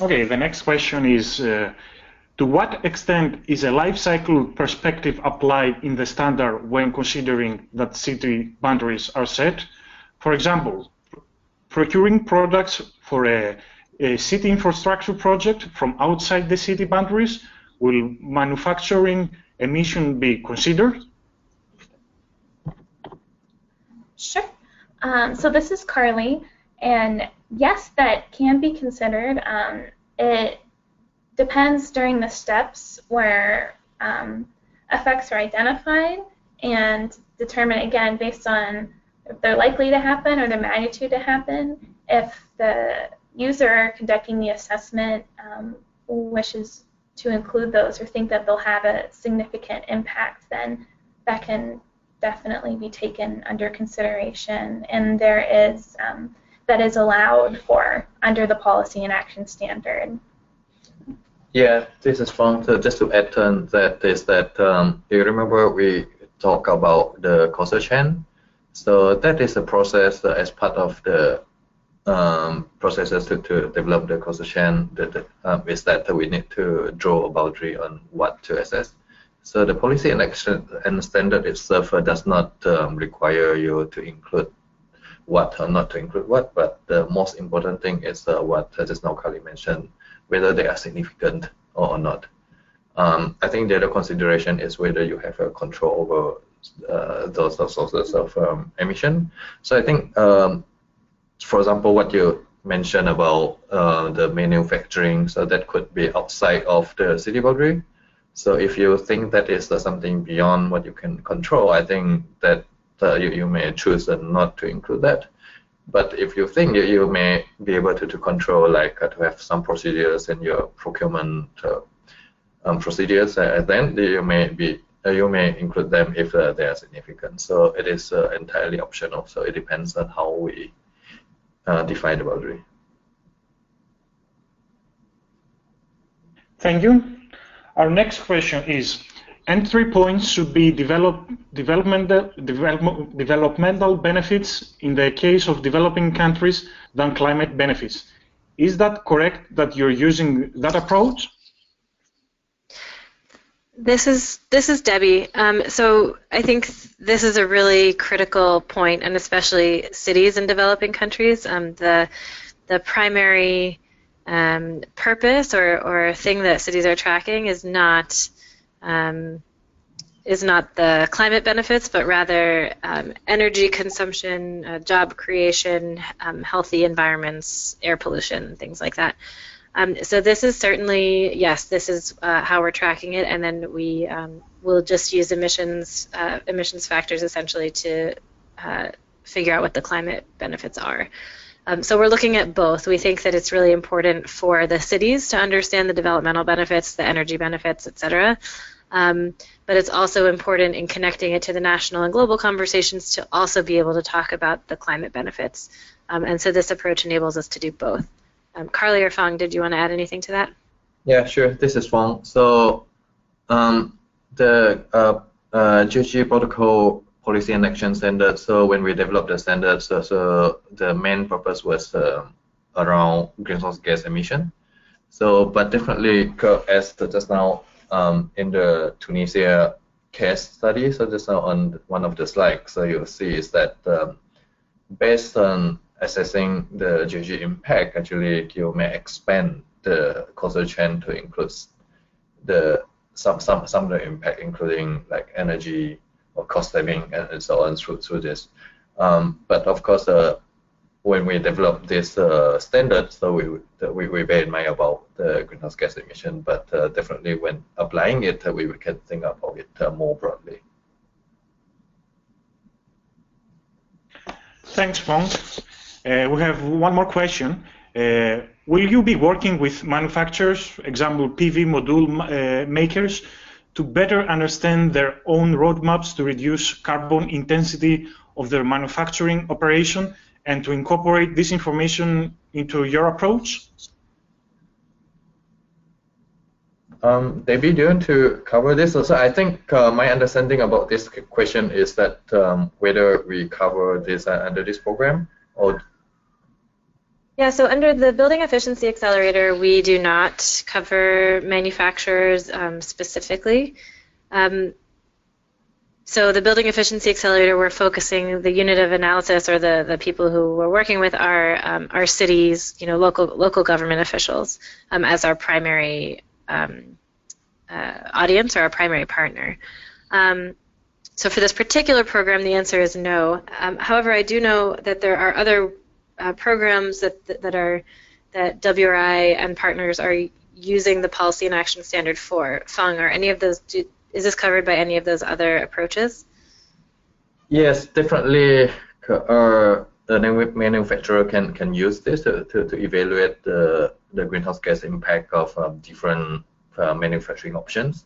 Okay, the next question is, to what extent is a life cycle perspective applied in the standard when considering that city boundaries are set? For example, procuring products for a city infrastructure project from outside the city boundaries, will manufacturing emission be considered? Sure. So this is Carley, and yes, that can be considered. It depends during the steps where effects are identified and determine, again, based on if they're likely to happen or the magnitude to happen. If the user conducting the assessment wishes to include those or think that they'll have a significant impact, then that can definitely be taken under consideration, and there is that is allowed for under the policy and action standard. Yeah, this is Fong. So just to add on that is that you remember we talked about the causal chain. So that is a process as part of the processes to develop the causal chain. Is that we need to draw a boundary on what to assess. So the policy and action and standard itself does not require you to include what or not to include what, but the most important thing is what just now Carley mentioned, whether they are significant or not. I think the other consideration is whether you have a control over those sources of emission. So I think, for example, what you mentioned about the manufacturing, so that could be outside of the city boundary. So if you think that is something beyond what you can control, I think that you may choose not to include that. But if you think you may be able to control, like to have some procedures in your procurement procedures, then you may include them if they are significant. So it is entirely optional. So it depends on how we define the boundary. Thank you. Our next question is: entry points should be developmental benefits in the case of developing countries than climate benefits. Is that correct that you're using that approach? This is Debbie. So I think this is a really critical point, and especially cities in developing countries. The primary purpose or thing that cities are tracking is not the climate benefits, but rather energy consumption, job creation, healthy environments, air pollution, things like that. So this is certainly, yes, this is how we're tracking it, and then we will just use emissions factors essentially to figure out what the climate benefits are. So we're looking at both. We think that it's really important for the cities to understand the developmental benefits, the energy benefits, etc. But it's also important in connecting it to the national and global conversations to also be able to talk about the climate benefits. And so this approach enables us to do both. Carley or Fong, did you want to add anything to that? Yeah, sure. This is Fong. So the GHG Protocol Policy and Action Standard, so when we developed the standards, so the main purpose was around greenhouse gas emission. So, but definitely, as just now in the Tunisia case study, so just now on one of the slides, so you'll see is that based on assessing the GHG impact, actually you may expand the causal chain to include some of the impact, including like energy or cost saving and so on through this. But of course, when we develop this standard, so we bear in mind about the greenhouse gas emission, but definitely when applying it, we can think about it more broadly. Thanks, Fong. We have one more question. Will you be working with manufacturers, for example, PV module makers, to better understand their own roadmaps to reduce carbon intensity of their manufacturing operation and to incorporate this information into your approach? Debbie, do you want to cover this? Also, I think my understanding about this question is that whether we cover this under this program or. Yeah, so under the Building Efficiency Accelerator, we do not cover manufacturers specifically. So the Building Efficiency Accelerator, we're focusing the unit of analysis, or the people who we're working with are cities, local government officials as our primary audience or our primary partner. So for this particular program, the answer is no. However, I do know that there are other programs that WRI and partners are using the Policy and Action Standard for. Fong, are any of those? Is this covered by any of those other approaches? Yes, definitely. The manufacturer can use this to evaluate the greenhouse gas impact of different manufacturing options.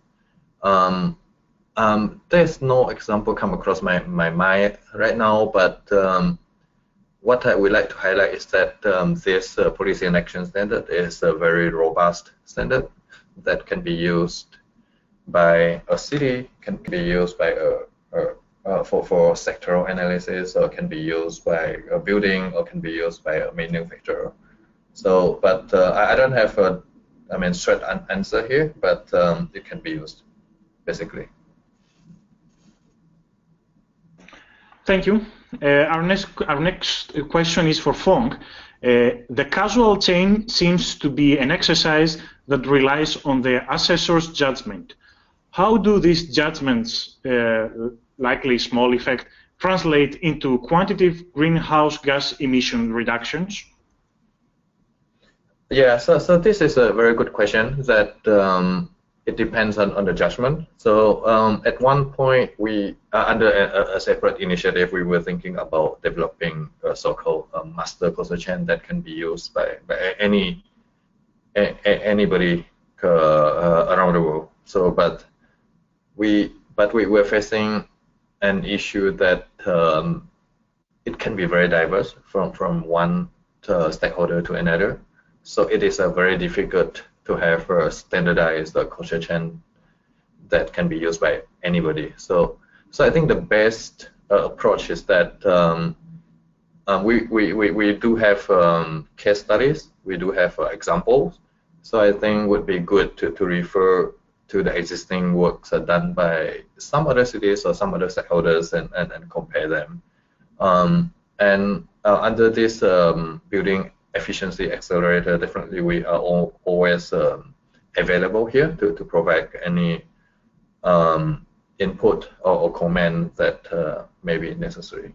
There's no example come across my mind right now, but what I would like to highlight is that this Policy and Action Standard is a very robust standard that can be used by a city, can be used by for sectoral analysis, or can be used by a building, or can be used by a manufacturer. So, but I don't have a straight answer here, but it can be used basically. Thank you. Our next question is for Fong. The causal chain seems to be an exercise that relies on the assessor's judgment. How do these judgments, likely small effect, translate into quantitative greenhouse gas emission reductions? Yeah, so this is a very good question that it depends on the judgment. So at one point, we under a separate initiative, we were thinking about developing a so-called master causal chain that can be used by anybody around the world. So, but we were facing an issue that it can be very diverse from one stakeholder to another. So it is very difficult to have a standardized causal chain that can be used by anybody. So I think the best approach is that we do have case studies, we do have examples. So I think it would be good to refer to the existing works done by some other cities or some other stakeholders and compare them. Under this building efficiency accelerator, definitely we are always available here to provide any input or comment that may be necessary.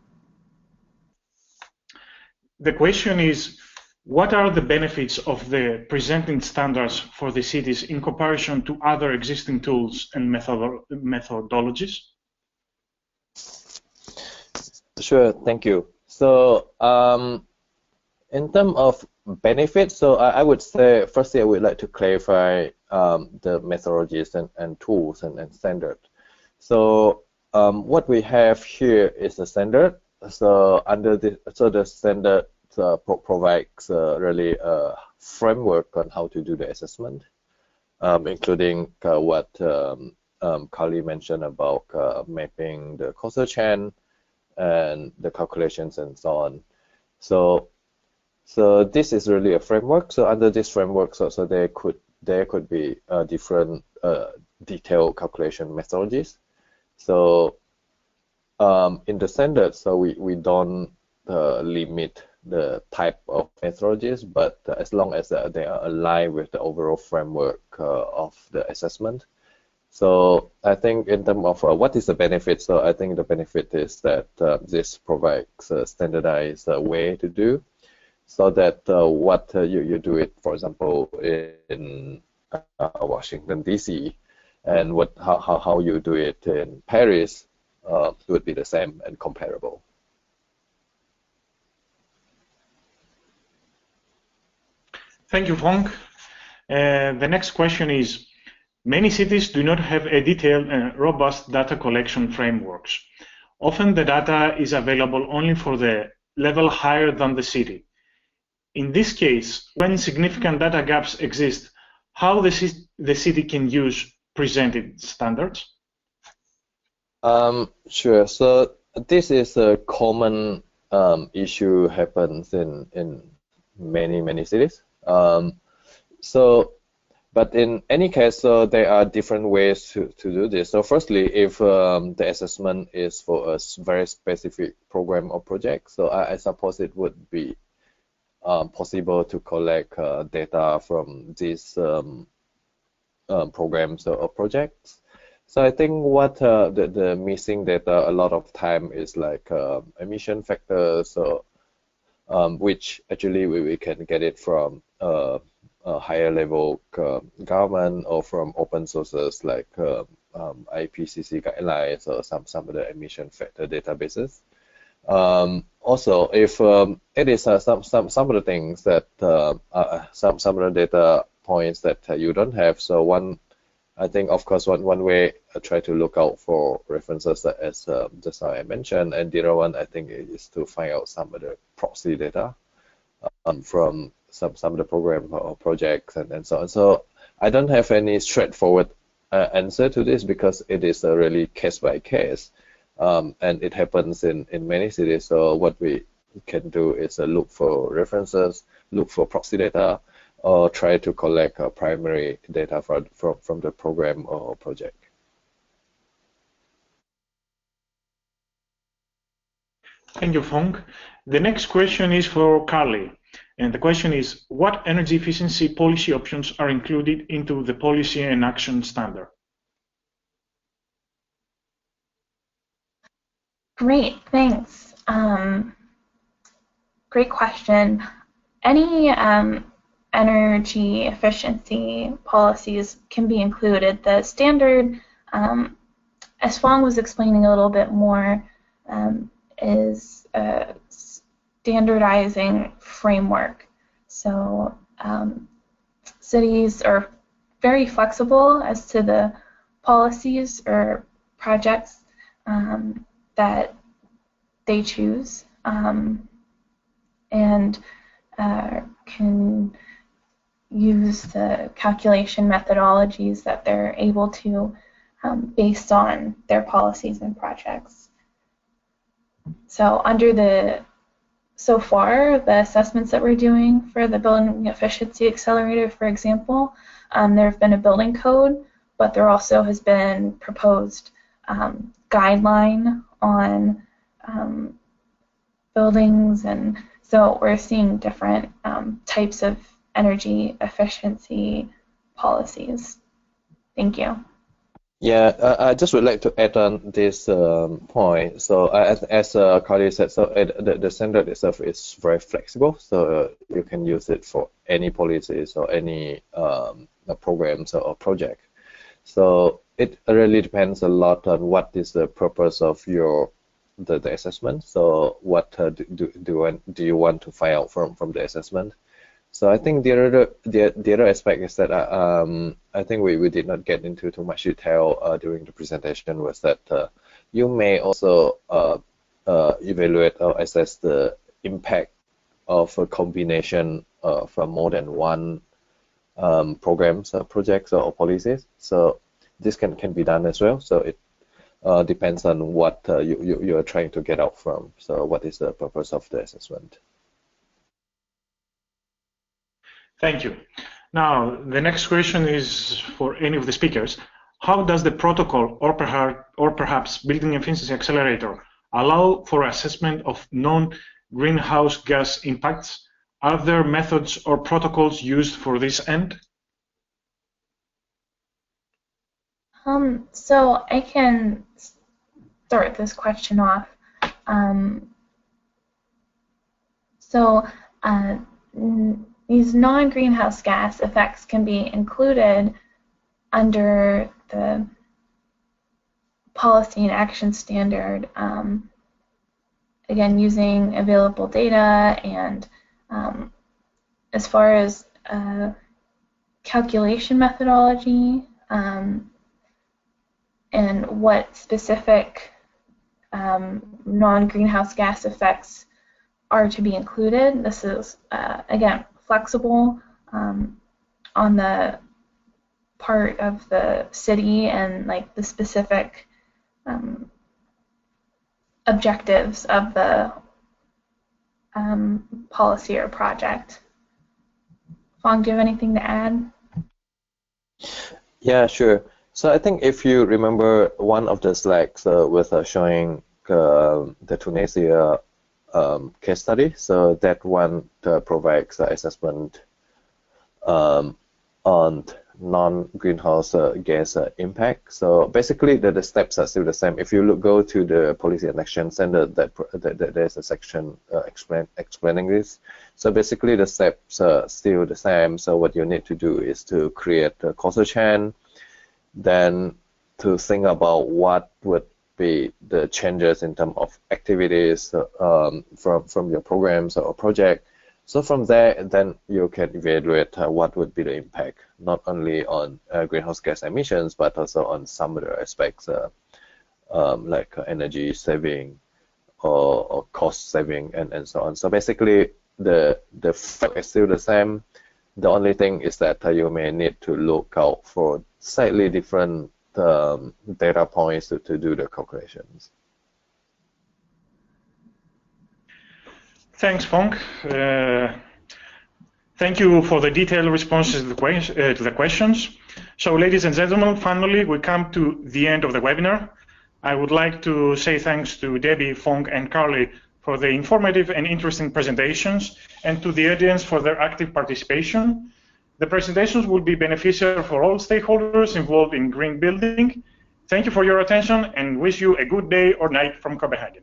The question is, what are the benefits of the presenting standards for the cities in comparison to other existing tools and methodologies? Sure, thank you. So in terms of benefits, so I would say, firstly, I would like to clarify the methodologies and tools and standard. So what we have here is a standard. So under the standard provides really a framework on how to do the assessment, including what Carley mentioned about mapping the causal chain and the calculations and so on. So this is really a framework. So under this framework, so there could be different detailed calculation methodologies. So in the standard, so we don't limit the type of methodologies, but as long as they are aligned with the overall framework of the assessment. So I think in terms of what is the benefit, so I think the benefit is that this provides a standardized way to do, so that what you do it, for example, in Washington, D.C., and how you do it in Paris would be the same and comparable. Thank you, Fong. The next question is, many cities do not have a detailed and robust data collection frameworks. Often the data is available only for the level higher than the city. In this case, when significant data gaps exist, how the city can use presented standards? Sure. So this is a common issue happens in many cities. But in any case, so there are different ways to do this. So firstly, if the assessment is for a very specific program or project, so I suppose it would be possible to collect data from these programs or projects. So I think what the missing data a lot of time is like emission factors, so which actually we can get it from a higher level government or from open sources like IPCC guidelines or some of the emission factor databases. Also, if it is some of the things that some of the data points that you don't have, so I think of course one way I try to look out for references as just now I mentioned, and the other one I think is to find out some of the proxy data from some of the program or projects and so on. So I don't have any straightforward answer to this because it is a really case by case, and it happens in many cities. So what we can do is look for references, look for proxy data, or try to collect primary data from the program or project. Thank you, Fong. The next question is for Carley. And the question is, what energy efficiency policy options are included into the policy and action standard? Great, thanks. Great question. Any energy efficiency policies can be included. The standard, as Fong was explaining a little bit more, is a standardizing framework. So cities are very flexible as to the policies or projects that they choose, and can use the calculation methodologies that they're able to based on their policies and projects. So so far, the assessments that we're doing for the Building Efficiency Accelerator, for example, there have been a building code, but there also has been proposed guideline on buildings, and so we're seeing different types of energy efficiency policies. Thank you. Yeah, I just would like to add on this point. So as Carley said, so the standard itself is very flexible, so you can use it for any policies or any programs or project. So it really depends a lot on what is the purpose of the assessment. So what do you want to find out from the assessment? So I think the other aspect is that I think we did not get into too much detail during the presentation, was that you may also evaluate or assess the impact of a combination from more than one programs, projects, or policies. So this can be done as well. So it depends on what you are trying to get out from. So what is the purpose of the assessment? Thank you. Now, the next question is for any of the speakers. How does the protocol or perhaps Building Efficiency Accelerator allow for assessment of non-greenhouse gas impacts? Are there methods or protocols used for this end? So I can start this question off. These non-greenhouse gas effects can be included under the policy and action standard, again, using available data, and as far as calculation methodology and what specific non-greenhouse gas effects are to be included. This is, again, flexible on the part of the city and like the specific objectives of the policy or project. Fong, do you have anything to add? Yeah, sure. So I think if you remember one of the slides with showing the Tunisia case study, so that one provides assessment on non-greenhouse gas impact. So basically, the steps are still the same. If you go to the policy and action standard, there's a section explaining this. So basically, the steps are still the same. So what you need to do is to create a causal chain, then to think about what would be the changes in terms of activities from your programs or project. So from there, then you can evaluate what would be the impact, not only on greenhouse gas emissions, but also on some other aspects like energy saving or cost saving and so on. So basically, the fact is still the same. The only thing is that you may need to look out for slightly different data points to do the calculations. Thanks, Fong. Thank you for the detailed responses to the questions. So, ladies and gentlemen, finally, we come to the end of the webinar. I would like to say thanks to Debbie, Fong, and Carley for the informative and interesting presentations, and to the audience for their active participation. The presentations will be beneficial for all stakeholders involved in green building. Thank you for your attention and wish you a good day or night from Copenhagen.